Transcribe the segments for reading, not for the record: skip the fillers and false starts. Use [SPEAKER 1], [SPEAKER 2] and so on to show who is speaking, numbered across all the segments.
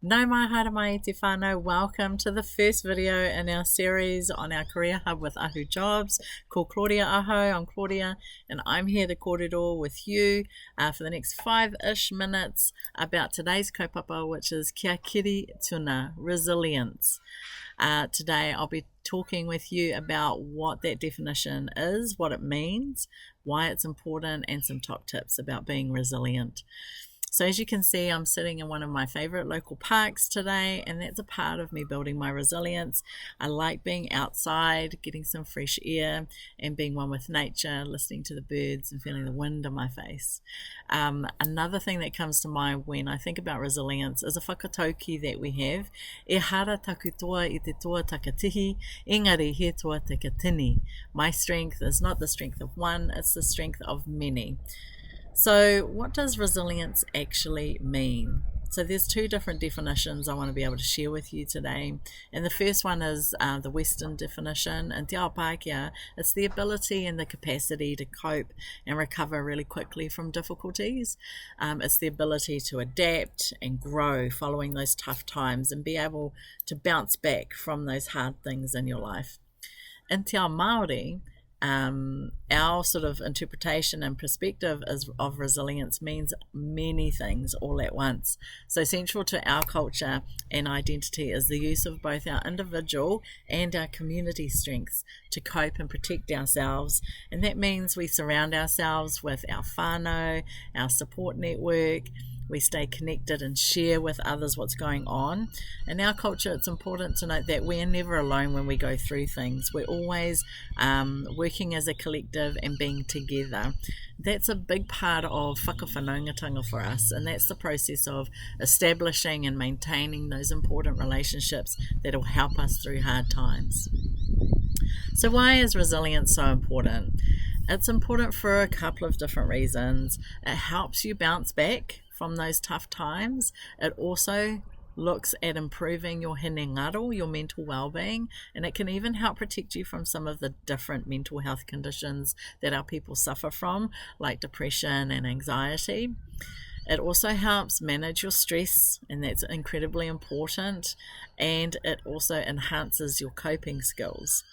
[SPEAKER 1] Nau mai haere mai te whānau. Welcome to the first video in our series on our career hub with Ahu Jobs called Claudia Aho. I'm Claudia and I'm here to kōrero with you for the next 5-ish minutes about today's kaupapa, which is kia Kiri, Tuna, resilience. Today I'll be talking with you about what that definition is, what it means, why it's important, and some top tips about being resilient. So as you can see, I'm sitting in one of my favorite local parks today, and that's a part of me building my resilience. I like being outside, getting some fresh air, and being one with nature, listening to the birds and feeling the wind on my face. Another thing that comes to mind when I think about resilience is a whakatauki that we have. E hara taku toa I te toa takatihi, engari he toa takatini. My strength is not the strength of one, it's the strength of many. So what does resilience actually mean? So there's two different definitions I want to be able to share with you today. And the first one is the Western definition. And Te Ao Pākehā, it's the ability and the capacity to cope and recover really quickly from difficulties. It's the ability to adapt and grow following those tough times and be able to bounce back from those hard things in your life. In Te Ao Māori, our sort of interpretation and perspective of resilience means many things all at once. So central to our culture and identity is the use of both our individual and our community strengths to cope and protect ourselves. And that means we surround ourselves with our whānau, our support network. We stay connected and share with others what's going on. In our culture, it's important to note that we're never alone when we go through things. We're always working as a collective and being together. That's a big part of whakawhanaungatanga for us, and that's the process of establishing and maintaining those important relationships that will help us through hard times. So why is resilience so important? It's important for a couple of different reasons. It helps you bounce back from those tough times. It also looks at improving your hinengaro, your mental well-being, and it can even help protect you from some of the different mental health conditions that our people suffer from, like depression and anxiety. It also helps manage your stress, and that's incredibly important, and it also enhances your coping skills.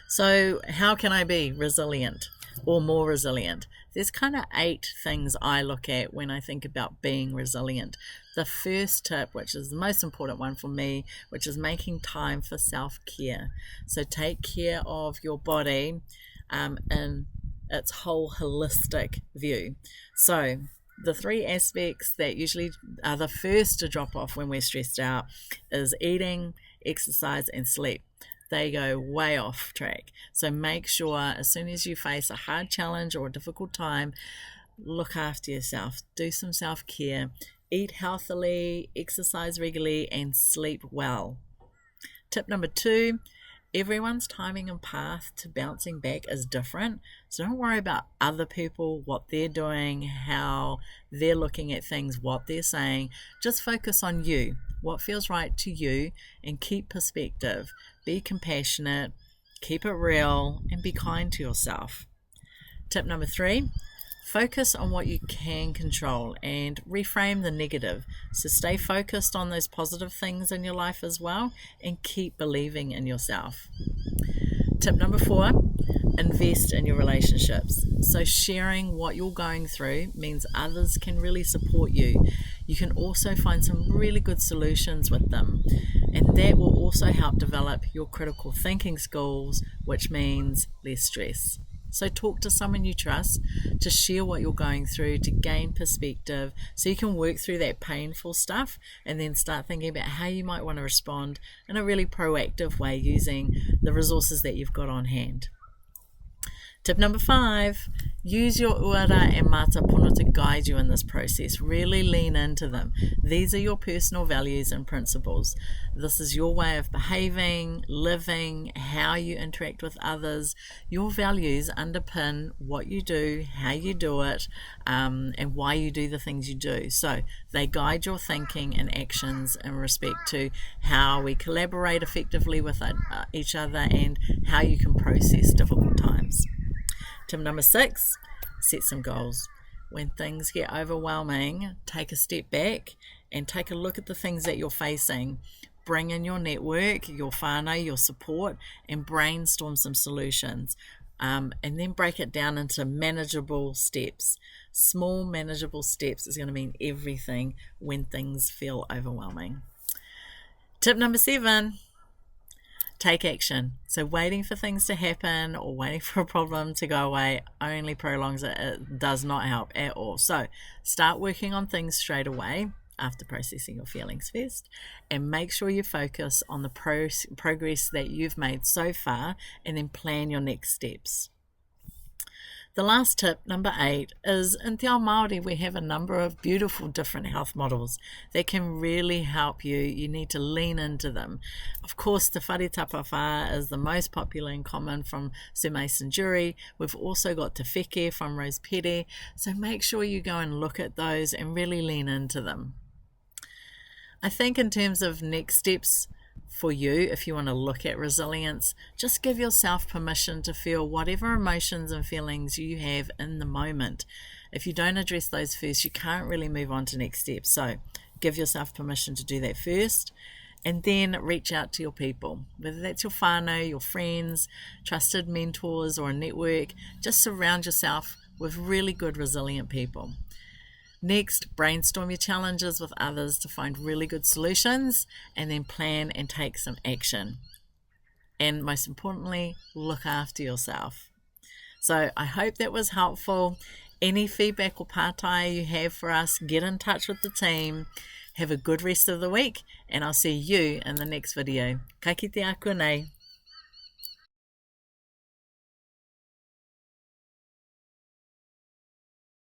[SPEAKER 1] So how can I be resilient or more resilient? There's kind of 8 things I look at when I think about being resilient. The first tip, which is the most important one for me, which is making time for self-care. So take care of your body in its whole holistic view. So the 3 aspects that usually are the first to drop off when we're stressed out is eating, exercise, and sleep. They go way off track. So make sure as soon as you face a hard challenge or a difficult time, look after yourself, do some self-care, eat healthily, exercise regularly, and sleep well. Tip number 2, everyone's timing and path to bouncing back is different. So don't worry about other people, what they're doing, how they're looking at things, what they're saying. Just focus on you, what feels right to you, and keep perspective. Be compassionate, keep it real, and be kind to yourself. Tip number 3, focus on what you can control and reframe the negative. So stay focused on those positive things in your life as well, and keep believing in yourself. Tip number 4, invest in your relationships. So sharing what you're going through means others can really support you. You can also find some really good solutions with them, and that will also help develop your critical thinking skills, which means less stress. So talk to someone you trust to share what you're going through, to gain perspective, so you can work through that painful stuff and then start thinking about how you might want to respond in a really proactive way using the resources that you've got on hand. Tip number 5, use your uara and mātapono to guide you in this process. Really lean into them. These are your personal values and principles. This is your way of behaving, living, how you interact with others. Your values underpin what you do, how you do it, and why you do the things you do. So they guide your thinking and actions in respect to how we collaborate effectively with each other and how you can process difficult times. Tip number 6, set some goals. When things get overwhelming, take a step back and take a look at the things that you're facing. Bring in your network, your whānau, your support, and brainstorm some solutions. And then break it down into manageable steps. Small manageable steps is going to mean everything when things feel overwhelming. Tip number 7, take action. So waiting for things to happen or waiting for a problem to go away only prolongs it. It does not help at all. So start working on things straight away after processing your feelings first, and make sure you focus on the progress that you've made so far, and then plan your next steps. The last tip, number 8, is in Te Ao Māori we have a number of beautiful different health models that can really help you. You need to lean into them. Of course, the Whare Tapawha is the most popular and common from Sir Mason Jury. We've also got Te Wheke from Rose Pere. So make sure you go and look at those and really lean into them. I think in terms of next steps for you, if you want to look at resilience, just give yourself permission to feel whatever emotions and feelings you have in the moment. If you don't address those first, you can't really move on to next steps. So give yourself permission to do that first, and then reach out to your people, whether that's your whānau, your friends, trusted mentors, or a network. Just surround yourself with really good, resilient people. Next, brainstorm your challenges with others to find really good solutions, and then plan and take some action. And most importantly, look after yourself. So I hope that was helpful. Any feedback or pātai you have for us, get in touch with the team. Have a good rest of the week, and I'll see you in the next video. Ka kite aku nei.